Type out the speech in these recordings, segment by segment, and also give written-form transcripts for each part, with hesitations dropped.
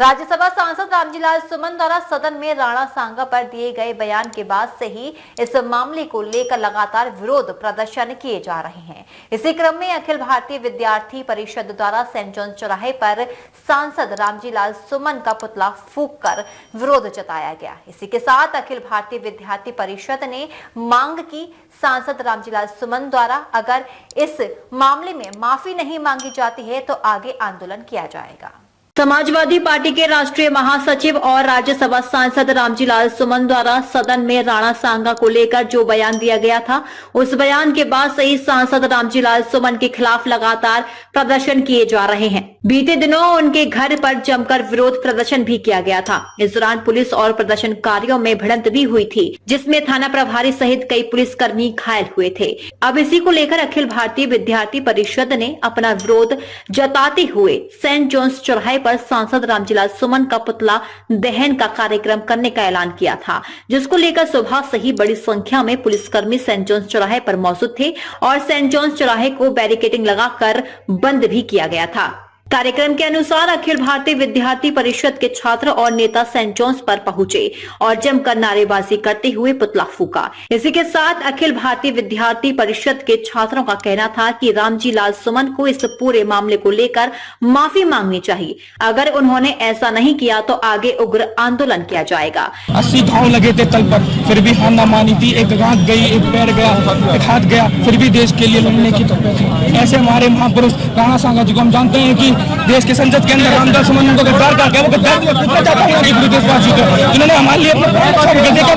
राज्यसभा सांसद रामजीलाल सुमन द्वारा सदन में राणा सांगा पर दिए गए बयान के बाद से ही इस मामले को लेकर लगातार विरोध प्रदर्शन किए जा रहे हैं। इसी क्रम में अखिल भारतीय विद्यार्थी परिषद द्वारा सेंट जॉन चौराहे पर सांसद रामजीलाल सुमन का पुतला फूंक कर विरोध जताया गया। इसी के साथ अखिल भारतीय विद्यार्थी परिषद ने मांग की सांसद रामजीलाल सुमन द्वारा अगर इस मामले में माफी नहीं मांगी जाती है तो आगे आंदोलन किया जाएगा। समाजवादी पार्टी के राष्ट्रीय महासचिव और राज्यसभा सांसद रामजीलाल सुमन द्वारा सदन में राणा सांगा को लेकर जो बयान दिया गया था, उस बयान के बाद से ही सांसद रामजीलाल सुमन के खिलाफ लगातार प्रदर्शन किए जा रहे हैं। बीते दिनों उनके घर पर जमकर विरोध प्रदर्शन भी किया गया था। इस दौरान पुलिस और प्रदर्शनकारियों में भिड़ंत भी हुई थी, जिसमें थाना प्रभारी सहित कई पुलिसकर्मी घायल हुए थे। अब इसी को लेकर अखिल भारतीय विद्यार्थी परिषद ने अपना विरोध जताते हुए सेंट जॉन्स चौराहे पर सांसद रामजीलाल सुमन का पुतला दहन का कार्यक्रम करने का ऐलान किया था, जिसको लेकर सुबह से ही बड़ी संख्या में पुलिसकर्मी सेंट जॉन्स चौराहे पर मौजूद थे और सेंट जॉन्स चौराहे को बैरिकेडिंग लगाकर बंद भी किया गया था। कार्यक्रम के अनुसार अखिल भारतीय विद्यार्थी परिषद के छात्र और नेता सेंट जॉन्स पर पहुंचे और जमकर नारेबाजी करते हुए पुतला फूंका। इसी के साथ अखिल भारतीय विद्यार्थी परिषद के छात्रों का कहना था कि रामजीलाल सुमन को इस पूरे मामले को लेकर माफी मांगनी चाहिए। अगर उन्होंने ऐसा नहीं किया तो आगे उग्र आंदोलन किया जाएगा। 80 घाव लगे थे तल पर, फिर भी हार न मानी थी। एक आंख गई, एक पैर गया, एक हाथ गया, फिर भी देश के लिए लड़ने की तैयारी। ऐसे हमारे महापुरुष राणा सांगा जी को हम जानते हैं कि देश के संसद के अंदर रामजीलाल सुमन को गद्दार कहा गया। वो गद्दार पूरे देशवासी को जिन्होंने हमारे लिए वो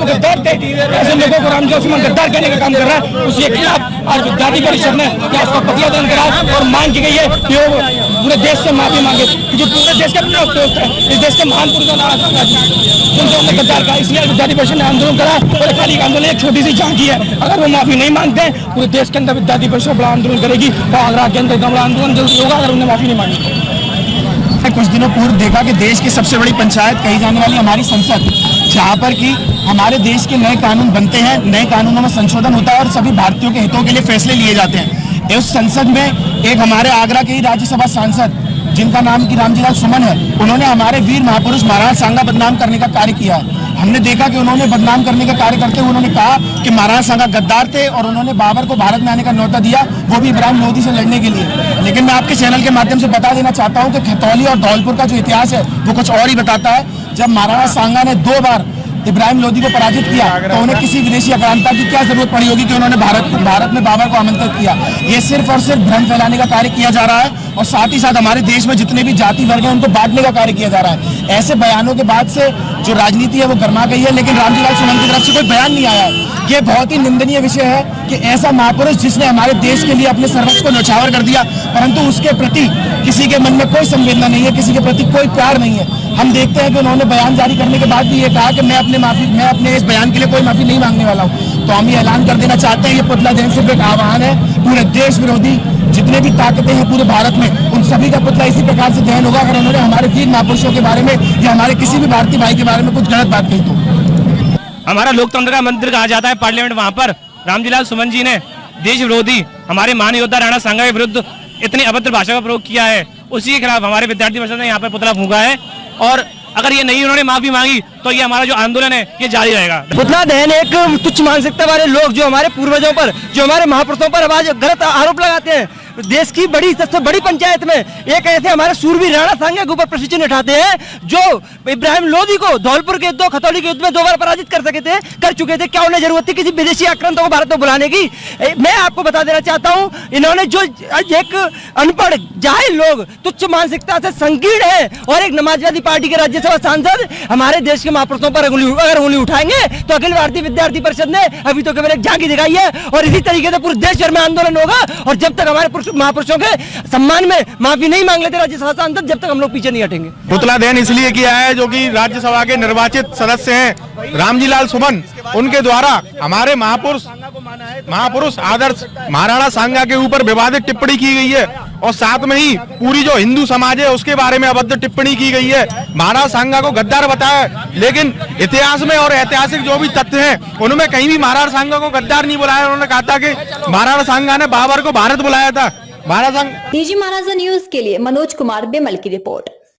गद्दार थे। ऐसे लोगों को रामजीलाल सुमन गद्दार करने का काम कर रहा है। उसके खिलाफ आज विद्यार्थी परिषद ने उसका पतिया दान करा और मांग की गई है कि वो पूरे देश से माफी मांगे, क्योंकि पूरे देश का अपना दोस्त है। इस देश के महान पुरुष राणा सांगा जी उनको हमने गद्दार कहा, इसलिए विद्यार्थी परिषद ने आंदोलन करा। और खाली आंदोलन एक छोटी सी झांकी है। अगर वो माफी नहीं मांगते हैं पूरे देश के अंदर विद्यार्थी परिषद बड़ा आंदोलन करेगी और आगरा के अंदर बड़ा आंदोलन जल्दी होगा अगर उन्हें माफी नहीं मांगी। कुछ दिनों पूर्व देखा कि देश की सबसे बड़ी पंचायत कही जाने वाली हमारी संसद, जहां पर कि हमारे देश के नए कानून बनते हैं, नए कानूनों में संशोधन होता है और सभी भारतीयों के हितों के लिए फैसले लिए जाते हैं। उस संसद में एक हमारे आगरा के ही राज्यसभा सांसद जिनका नाम की रामजीलाल सुमन है, उन्होंने हमारे वीर महापुरुष महाराणा सांगा बदनाम करने का कार्य किया है। हमने देखा कि उन्होंने बदनाम करने का कार्य करते हुए उन्होंने कहा कि महाराणा सांगा गद्दार थे और उन्होंने बाबर को भारत में आने का न्योता दिया, वो भी इब्राहिम लोधी से लड़ने के लिए। लेकिन मैं आपके चैनल के माध्यम से बता देना चाहता हूं कि खतौली और धौलपुर का जो इतिहास है वो कुछ और ही बताता है। जब महाराणा सांगा ने 2 बार इब्राहिम लोधी को पराजित किया तो उन्हें किसी विदेशी आक्रांता की क्या जरूरत पड़ी होगी कि उन्होंने भारत में बाबर को आमंत्रित किया। ये सिर्फ और सिर्फ भ्रम फैलाने का कार्य किया जा रहा है और साथ ही साथ हमारे देश में जितने भी जाति वर्ग हैं उनको बांटने का कार्य किया जा रहा है। ऐसे बयानों के बाद से जो राजनीति है वो गर्मा गई है, लेकिन रामजीलाल सुमन की तरफ से कोई बयान नहीं आया है। ये बहुत ही निंदनीय विषय है कि ऐसा महापुरुष जिसने हमारे देश के लिए अपने सर्वस्व को न्यौछावर कर दिया, परंतु उसके प्रति किसी के मन में कोई संवेदना नहीं है, किसी के प्रति कोई प्यार नहीं है। हम देखते हैं कि उन्होंने बयान जारी करने के बाद भी ये कहा कि मैं अपने इस बयान के लिए कोई माफी नहीं मांगने वाला हूँ। तो हम ये ऐलान कर देना चाहते हैं, ये पुतला दहन सिर्फ एक आह्वान है। पूरे देश विरोधी जितने भी ताकतें हैं पूरे भारत में, उन सभी का पुतला इसी प्रकार से दहन होगा अगर उन्होंने हमारे वीर महापुरुषों के बारे में या हमारे किसी भी भारतीय भाई के बारे में कुछ गलत बात कही तो। हमारा लोकतंत्र का मंदिर कहा जाता है पार्लियामेंट, वहां पर रामजीलाल सुमन जी ने देश विरोधी हमारे महान योद्धा राणा सांगा के विरुद्ध इतनी अभद्र भाषा का प्रयोग किया है। उसी के खिलाफ हमारे विद्यार्थी परिषद ने यहाँ पर पुतला फूंका है और अगर ये नहीं उन्होंने माफी मांगी तो ये हमारा जो आंदोलन है ये जारी रहेगा। पुतला दहन एक तुच्छ मानसिकता वाले लोग जो हमारे पूर्वजों पर, जो हमारे महापुरुषों पर आज गलत आरोप लगाते हैं। देश की सबसे बड़ी पंचायत में एक ऐसे हमारे सूरवीर राणा सांगा के ऊपर प्रश्न चिन्ह उठाते हैं जो इब्राहिम लोधी को धौलपुर के युद्ध, खतौली के युद्ध में 2 बार पराजित कर चुके थे। क्या उन्हें जरूरत थी किसी विदेशी आक्रांतों को भारत में बुलाने की? मैं आपको बता देना चाहता हूं, इन्होंने जो एक अनपढ़ जाहिल लोग तुच्छ मानसिकता से संकीर्ण है और एक समाजवादी पार्टी के राज्यसभा सांसद हमारे देश के महापुरुषों पर अगर उंगली उठाएंगे तो अखिल भारतीय विद्यार्थी परिषद ने अभी तो केवल एक झांकी दिखाई है और इसी तरीके से पूरे देश भर में आंदोलन होगा। और जब तक हमारे महापुरुषों के सम्मान में माफी नहीं मांग लेते राज्यसभा सांसद, जब तक हम लोग पीछे नहीं हटेंगे। पुतला दहन इसलिए किया है जो कि राज्यसभा के निर्वाचित सदस्य हैं रामजीलाल सुमन, उनके द्वारा हमारे महापुरुष आदर्श महाराणा सांगा के ऊपर विवादित टिप्पणी की गई है और साथ में ही पूरी जो हिंदू समाज है उसके बारे में अभद्र टिप्पणी की गई है। महाराणा सांगा को गद्दार बताया, लेकिन इतिहास में और ऐतिहासिक जो भी तथ्य हैं उनमें कहीं भी महाराणा सांगा को गद्दार नहीं बुलाया। उन्होंने कहा था कि महाराणा सांगा ने बाबर को भारत बुलाया था। डीजी महाराजा न्यूज के लिए मनोज कुमार बेमल की रिपोर्ट।